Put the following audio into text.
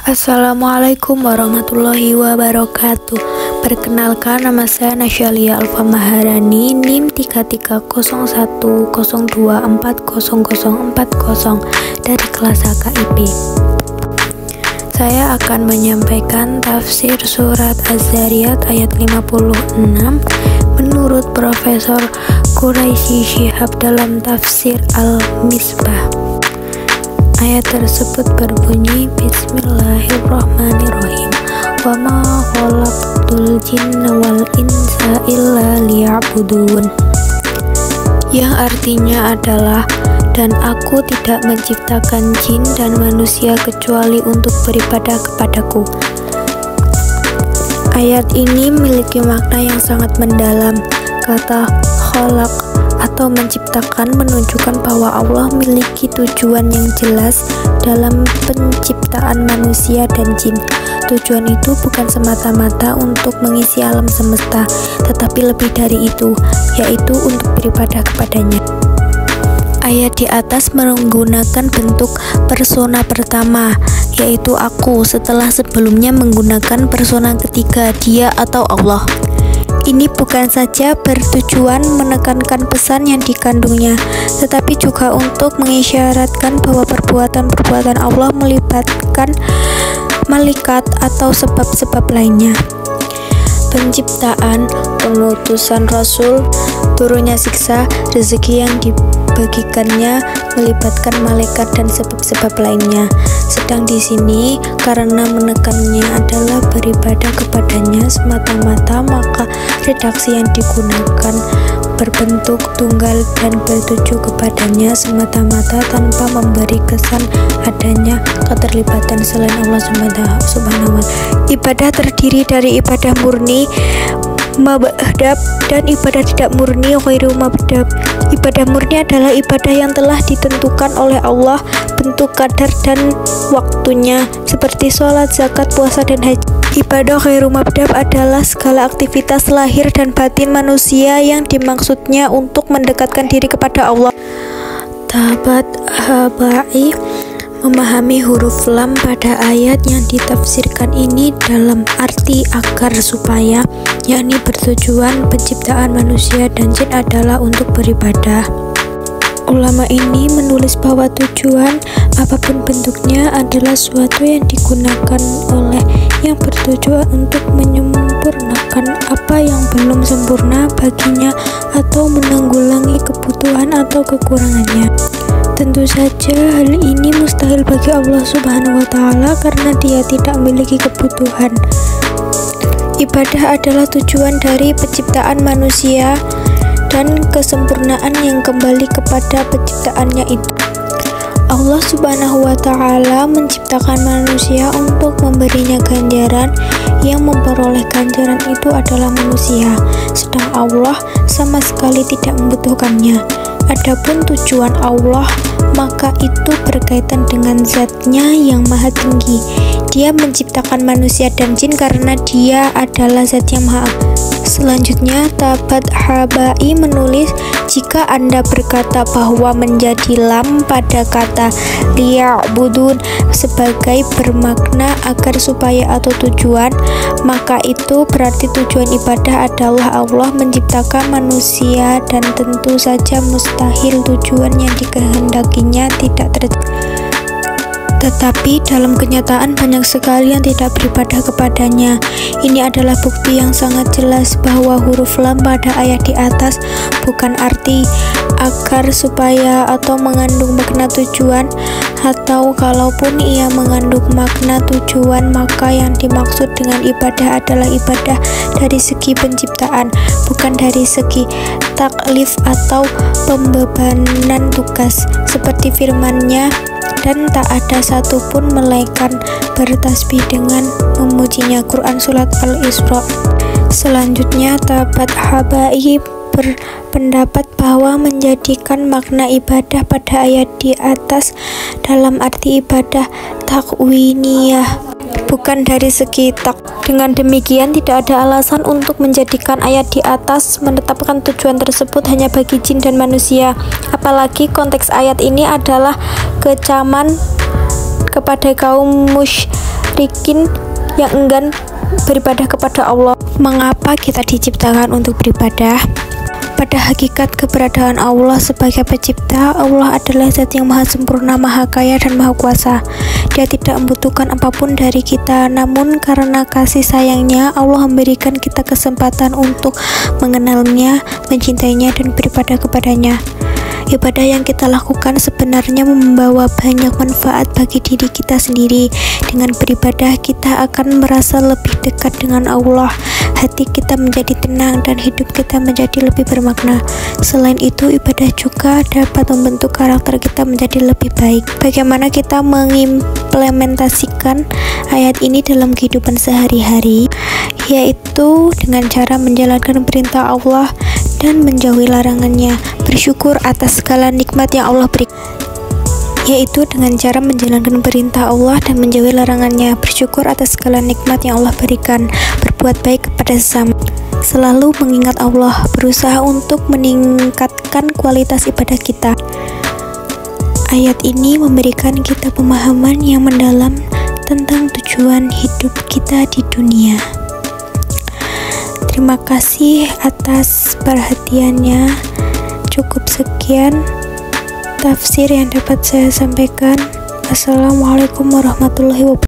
Assalamualaikum warahmatullahi wabarakatuh. Perkenalkan, nama saya Nasyalia Alfa Maharani, NIM 330102400040 dari kelas HKIP. Saya akan menyampaikan tafsir surat Az-Zariyat ayat 56 menurut Profesor Quraisy Shihab dalam tafsir Al-Misbah. Ayat tersebut berbunyi, Bismillahirrahmanirrahim, wa ma khalaqtul jinna wal insa illa liya'budun, yang artinya adalah, dan aku tidak menciptakan jin dan manusia kecuali untuk beribadah kepadaku. Ayat ini memiliki makna yang sangat mendalam. Kata khalaq atau menciptakan menunjukkan bahwa Allah memiliki tujuan yang jelas dalam penciptaan manusia dan jin. Tujuan itu bukan semata-mata untuk mengisi alam semesta, tetapi lebih dari itu, yaitu untuk beribadah kepadanya. Ayat di atas menggunakan bentuk persona pertama, yaitu aku, setelah sebelumnya menggunakan persona ketiga, dia atau Allah. Ini bukan saja bertujuan menekankan pesan yang dikandungnya, tetapi juga untuk mengisyaratkan bahwa perbuatan-perbuatan Allah melibatkan malaikat atau sebab-sebab lainnya. Penciptaan, pengutusan Rasul, turunnya siksa, rezeki yang dibagikannya melibatkan malaikat dan sebab-sebab lainnya. Sedang di sini karena menekannya adalah beribadah kepadanya semata-mata, maka redaksi yang digunakan berbentuk tunggal dan bertuju kepadanya semata-mata tanpa memberi kesan adanya keterlibatan selain Allah Subhanahu wa ta'ala. Ibadah terdiri dari ibadah murni, mabdab, dan ibadah tidak murni, ghairu mabdab. Ibadah murni adalah ibadah yang telah ditentukan oleh Allah bentuk, kadar, dan waktunya, seperti sholat, zakat, puasa, dan haji. Ibadah ghairu mabdab adalah segala aktivitas lahir dan batin manusia yang dimaksudnya untuk mendekatkan diri kepada Allah. Tabat Habai memahami huruf lam pada ayat yang ditafsirkan ini dalam arti agar supaya, yakni bertujuan penciptaan manusia dan jin adalah untuk beribadah. Ulama ini menulis bahwa tujuan apapun bentuknya adalah suatu yang digunakan oleh yang bertujuan untuk menyempurnakan apa yang belum sempurna baginya atau menanggulangi kebutuhan atau kekurangannya. Tentu saja hal ini mustahil bagi Allah Subhanahu wa ta'ala karena dia tidak memiliki kebutuhan. Ibadah adalah tujuan dari penciptaan manusia dan kesempurnaan yang kembali kepada penciptaannya itu. Allah Subhanahu wa ta'ala menciptakan manusia untuk memberinya ganjaran, yang memperoleh ganjaran itu adalah manusia, sedang Allah sama sekali tidak membutuhkannya. Adapun tujuan Allah, maka itu berkaitan dengan zatnya yang maha tinggi. Dia menciptakan manusia dan jin karena dia adalah zat yang maha. Selanjutnya, Tabat Habai menulis, jika Anda berkata bahwa menjadi lam pada kata liya'budun sebagai bermakna agar supaya atau tujuan, maka itu berarti tujuan ibadah adalah Allah menciptakan manusia, dan tentu saja mustahil tujuan yang dikehendakinya tidak terjadi. Tetapi dalam kenyataan banyak sekali yang tidak beribadah kepadanya. Ini adalah bukti yang sangat jelas bahwa huruf lam pada ayat di atas bukan arti agar supaya atau mengandung makna tujuan, atau kalaupun ia mengandung makna tujuan, maka yang dimaksud dengan ibadah adalah ibadah dari segi penciptaan, bukan dari segi taklif atau pembebanan tugas, seperti firman-Nya, dan tak ada satupun malaikat bertasbih dengan memujinya. Quran Surat Al-Isra. Selanjutnya, Tabat Habai berpendapat bahwa menjadikan makna ibadah pada ayat di atas dalam arti ibadah takwiniyah, bukan dari segi tak. Dengan demikian, tidak ada alasan untuk menjadikan ayat di atas menetapkan tujuan tersebut hanya bagi jin dan manusia. Apalagi konteks ayat ini adalah kecaman kepada kaum musyrikin yang enggan beribadah kepada Allah. Mengapa kita diciptakan untuk beribadah? Pada hakikat keberadaan Allah sebagai pencipta, Allah adalah zat yang maha sempurna, maha kaya, dan maha kuasa. Dia tidak membutuhkan apapun dari kita, namun karena kasih sayangnya, Allah memberikan kita kesempatan untuk mengenalnya, mencintainya, dan beribadah kepadanya. Ibadah yang kita lakukan sebenarnya membawa banyak manfaat bagi diri kita sendiri. Dengan beribadah, kita akan merasa lebih dekat dengan Allah. Hati kita menjadi tenang dan hidup kita menjadi lebih bermakna. Selain itu, ibadah juga dapat membentuk karakter kita menjadi lebih baik. Bagaimana kita mengimplementasikan ayat ini dalam kehidupan sehari-hari? Yaitu dengan cara menjalankan perintah Allah dan menjauhi larangannya, bersyukur atas segala nikmat yang Allah berikan. Yaitu dengan cara menjalankan perintah Allah dan menjauhi larangannya, bersyukur atas segala nikmat yang Allah berikan, berbuat baik kepada sesama, selalu mengingat Allah, berusaha untuk meningkatkan kualitas ibadah kita. Ayat ini memberikan kita pemahaman yang mendalam tentang tujuan hidup kita di dunia. Terima kasih atas perhatiannya. Cukup sekian tafsir yang dapat saya sampaikan. Wassalamualaikum warahmatullahi wabarakatuh.